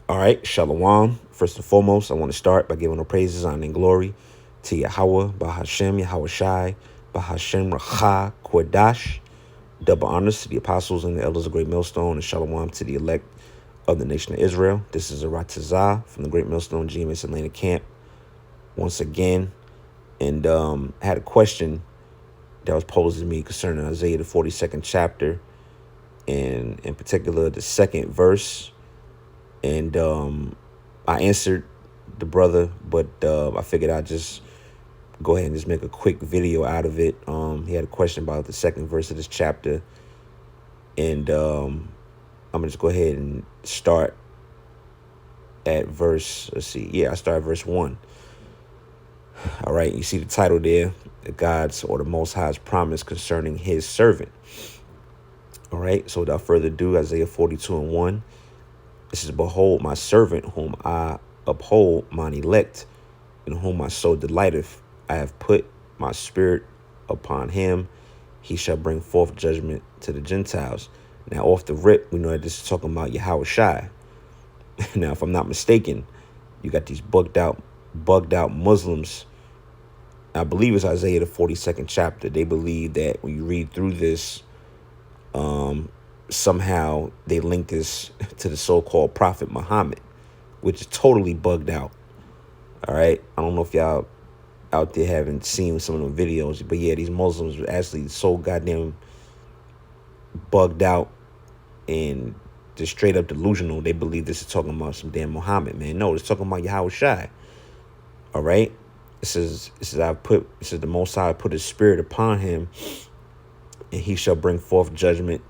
All right, Shalom. First and foremost, I want to start by giving the praises, honor, and glory to Yahweh, Bahashem, Yahweh Shai, Bahashem, Racha, Kodash. Double honors to the apostles and the elders of Great Millstone, and Shalom to the elect of the nation of Israel. This is a Ratazah from the Great Millstone GMS Atlanta camp once again. And I had a question that was posed to me concerning Isaiah, the 42nd chapter, and in particular, the second verse. And I answered the brother, but I figured I'd just go ahead and just make a quick video out of it. He had a question about the second verse of this chapter. And I'm going to just go ahead and start at verse, I start at verse 1. All right, you see the title there, God's or the Most High's promise concerning his servant. All right, so without further ado, Isaiah 42:1. This is, behold, my servant whom I uphold, mine elect, in whom my soul delighteth. I have put my spirit upon him. He shall bring forth judgment to the Gentiles. Now, off the rip, we know that this is talking about Yahweh Shai. Now, if I'm not mistaken, you got these bugged out Muslims. I believe it's Isaiah, the 42nd chapter. They believe that when you read through this, somehow they link this to the so-called Prophet Muhammad, which is totally bugged out. All right. I don't know if y'all out there haven't seen some of the videos, but yeah, these Muslims are actually so goddamn bugged out and just straight up delusional. They believe this is talking about some damn Muhammad, man. No, it's talking about Yahweh Shai. All right. It says the Most High put his spirit upon him, and he shall bring forth judgment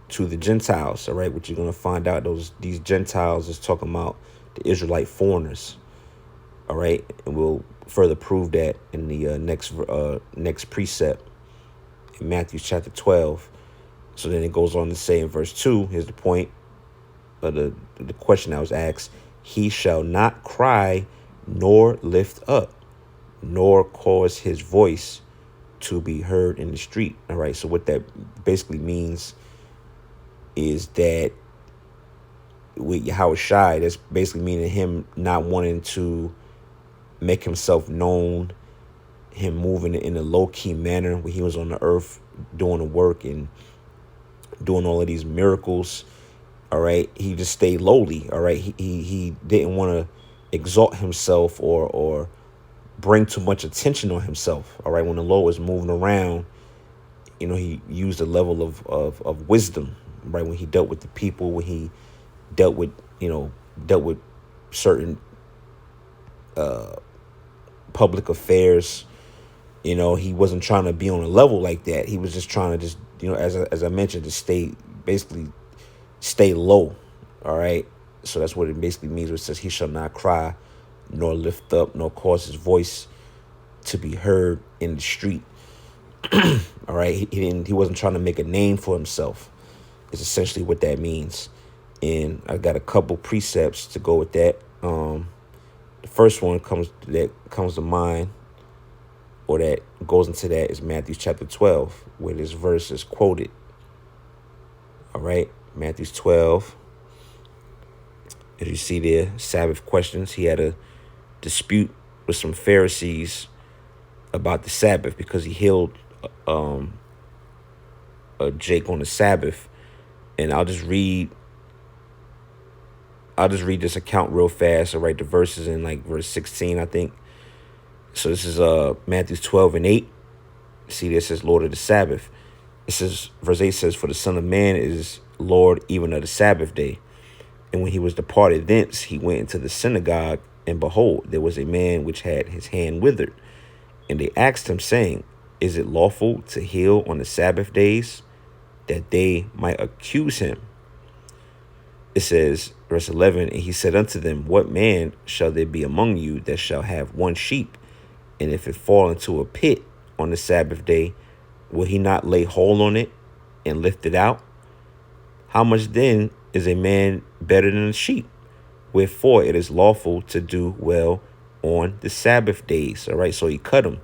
to the Gentiles. All right, what you're gonna find out, these Gentiles is talking about the Israelite foreigners. All right, and we'll further prove that in the next precept in Matthew chapter 12. So then it goes on to say in verse 2. Here's the point of the question I was asked: He shall not cry nor lift up, nor cause his voice to be heard in the street. All right, so what that basically means is that with Yahweh Shai, that's basically meaning him not wanting to make himself known, him moving in a low-key manner when he was on the earth doing the work and doing all of these miracles. All right, he just stayed lowly. All right, he didn't want to exalt himself or bring too much attention on himself. All right, when the Lord was moving around, you know, he used a level of wisdom, right? When he dealt with the people, when he dealt with certain public affairs, you know, he wasn't trying to be on a level like that. He was just trying to as I mentioned, to stay low. All right. So that's what it basically means when it says he shall not cry nor lift up nor cause his voice to be heard in the street. All right. He wasn't trying to make a name for himself. Is essentially what that means. And I got a couple precepts to go with that. The first one comes to mind, or that goes into that, is Matthew chapter 12, where this verse is quoted. All right, Matthew 12. As you see there, Sabbath questions. He had a dispute with some Pharisees about the Sabbath because he healed Jake on the Sabbath. And I'll just read this account real fast. I'll write the verses in like verse 16, I think. So this is Matthew 12:8. See, this says Lord of the Sabbath. It says, verse 8 says, for the Son of Man is Lord even of the Sabbath day. And when he was departed thence, he went into the synagogue, and behold, there was a man which had his hand withered. And they asked him, saying, is it lawful to heal on the Sabbath days? That they might accuse him. It says, verse 11, and he said unto them, what man shall there be among you that shall have one sheep, and if it fall into a pit on the Sabbath day, will he not lay hold on it and lift it out? How much then is a man better than a sheep? Wherefore it is lawful to do well on the Sabbath days. All right, so he cut him.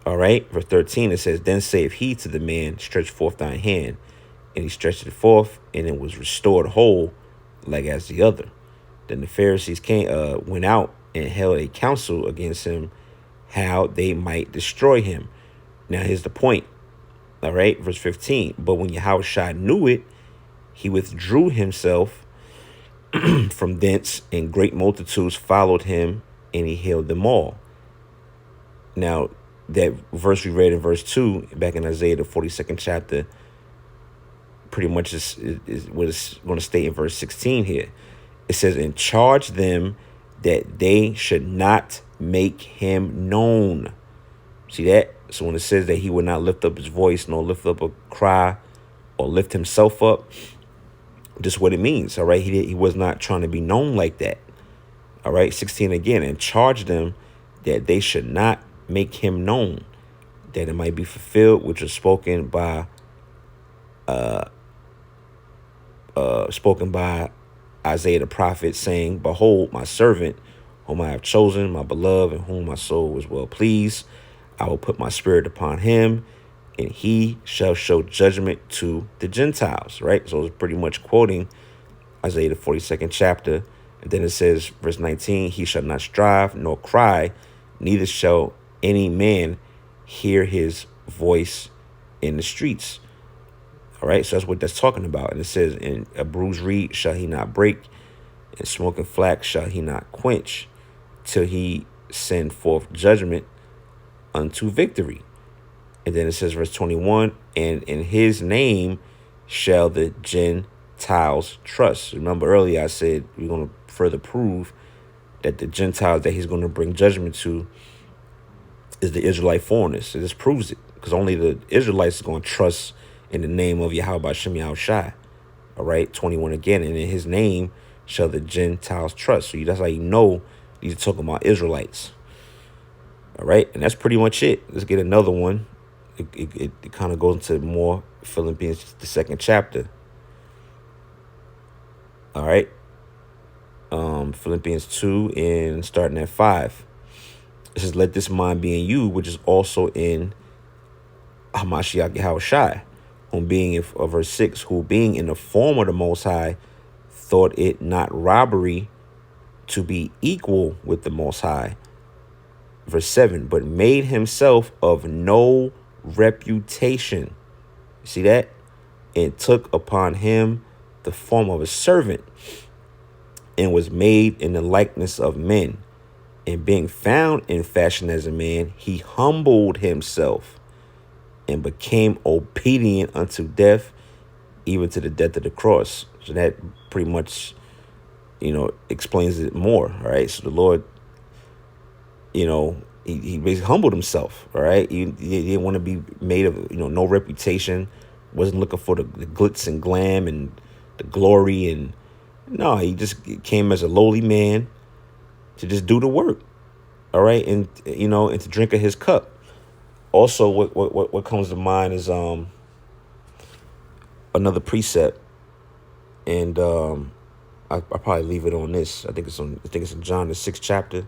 All right, verse 13, it says, then saith he to the man, stretch forth thine hand. And he stretched it forth, and it was restored whole, like as the other. Then the Pharisees went out and held a council against him, how they might destroy him. Now here's the point. All right, verse 15. But when Yahushua knew it, he withdrew himself from thence, and great multitudes followed him, and he healed them all. Now, that verse we read in verse 2, back in Isaiah, the 42nd chapter, pretty much is what it's going to state in verse 16 here. It says, and charge them that they should not make him known. See that? So when it says that he would not lift up his voice, nor lift up a cry, or lift himself up, just what it means. All right. He was not trying to be known like that. All right. 16 again, and charge them that they should not make him known, that it might be fulfilled, which was spoken by Isaiah the prophet, saying, behold, my servant, whom I have chosen, my beloved, in whom my soul is well pleased. I will put my spirit upon him, and he shall show judgment to the Gentiles. Right? So it's pretty much quoting Isaiah the 42nd chapter. And then it says, verse 19, he shall not strive nor cry, neither shall any man hear his voice in the streets. All right, so that's what that's talking about. And it says, in a bruised reed shall he not break, and smoking flax shall he not quench, till he send forth judgment unto victory. And then it says, verse 21, and in his name shall the Gentiles trust. Remember earlier I said we're going to further prove that the Gentiles that he's going to bring judgment to is the Israelite foreigners. So this proves it, because only the Israelites are going to trust in the name of Yahweh Shem Yahushai. All right, 21 again, and in his name shall the Gentiles trust. So that's how you know these are talking about Israelites. All right, and that's pretty much it. Let's get another one. It kind of goes into more Philippians, the 2nd chapter. All right, Philippians 2 and starting at 5. It says, let this mind be in you, which is also in Hamashiach Yahushai, whom being, verse 6, who being in the form of the Most High, thought it not robbery to be equal with the Most High. Verse 7, but made himself of no reputation. See that? And took upon him the form of a servant, and was made in the likeness of men. And being found in fashion as a man, he humbled himself and became obedient unto death, even to the death of the cross. So that pretty much, explains it more. All right. So the Lord, he basically humbled himself. All right. He didn't want to be made of, no reputation. Wasn't looking for the glitz and glam and the glory. And no, he just came as a lowly man to just do the work. All right. And, and to drink of his cup. Also, what comes to mind is another precept, and I'll probably leave it on this. I think it's in John the 6th chapter,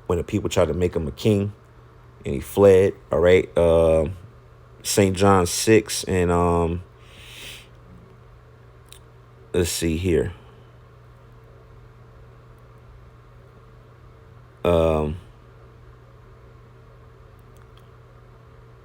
when the people tried to make him a king, and he fled. All right, St. John 6, and let's see here.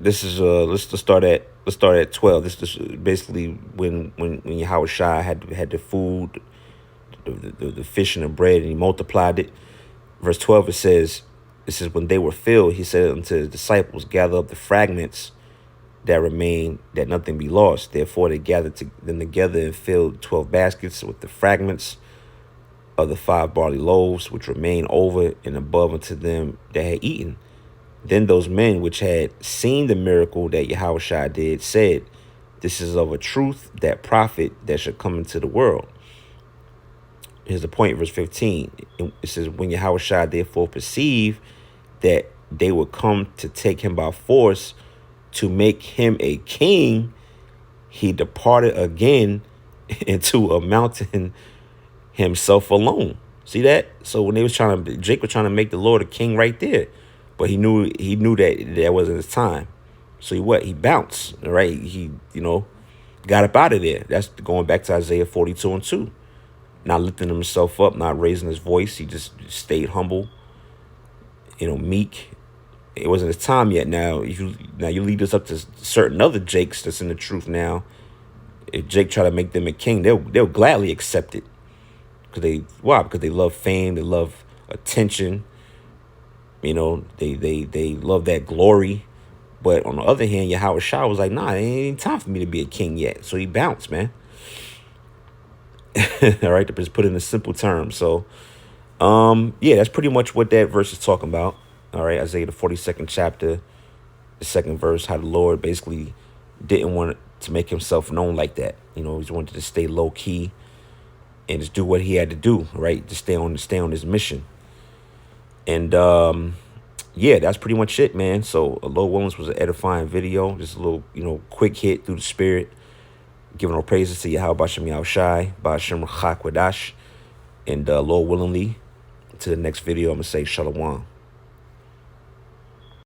This is let's start at 12. This is basically when Yahushua had the food, the fish and the bread, and he multiplied it. Verse 12, it says, when they were filled, he said unto his disciples, gather up the fragments that remain, that nothing be lost. Therefore they gathered them together and filled 12 baskets with the fragments of the 5 barley loaves, which remained over and above unto them that had eaten. Then those men which had seen the miracle that Yahushua did said, this is of a truth that prophet that should come into the world. Here's the point, verse 15. It says, when Yahushua therefore perceived that they would come to take him by force to make him a king, he departed again into a mountain himself alone. See that? So when Jake was trying to make the Lord a king right there. But he knew that wasn't his time. So he bounced, all right? He got up out of there. That's going back to Isaiah 42:2. Not lifting himself up, not raising his voice. He just stayed humble, meek. It wasn't his time yet. Now you lead us up to certain other Jakes that's in the truth now. If Jake try to make them a king, they'll gladly accept it. Because they love fame, they love attention. They love that glory. But on the other hand, Yahweh Shah was like, nah, it ain't time for me to be a king yet. So he bounced, man. All right, to just put it in simple terms. So, that's pretty much what that verse is talking about. All right, Isaiah the 42nd chapter, the second verse, how the Lord basically didn't want to make himself known like that. He wanted to stay low key and just do what he had to do, right? To stay on his mission. And that's pretty much it, man. So Lord Williams was an edifying video, just a little, quick hit through the spirit, giving all praises to Yahweh Bashem Yahushai, Bashem Chakwadash, and Lord willingly, to the next video, I'm gonna say Shalom.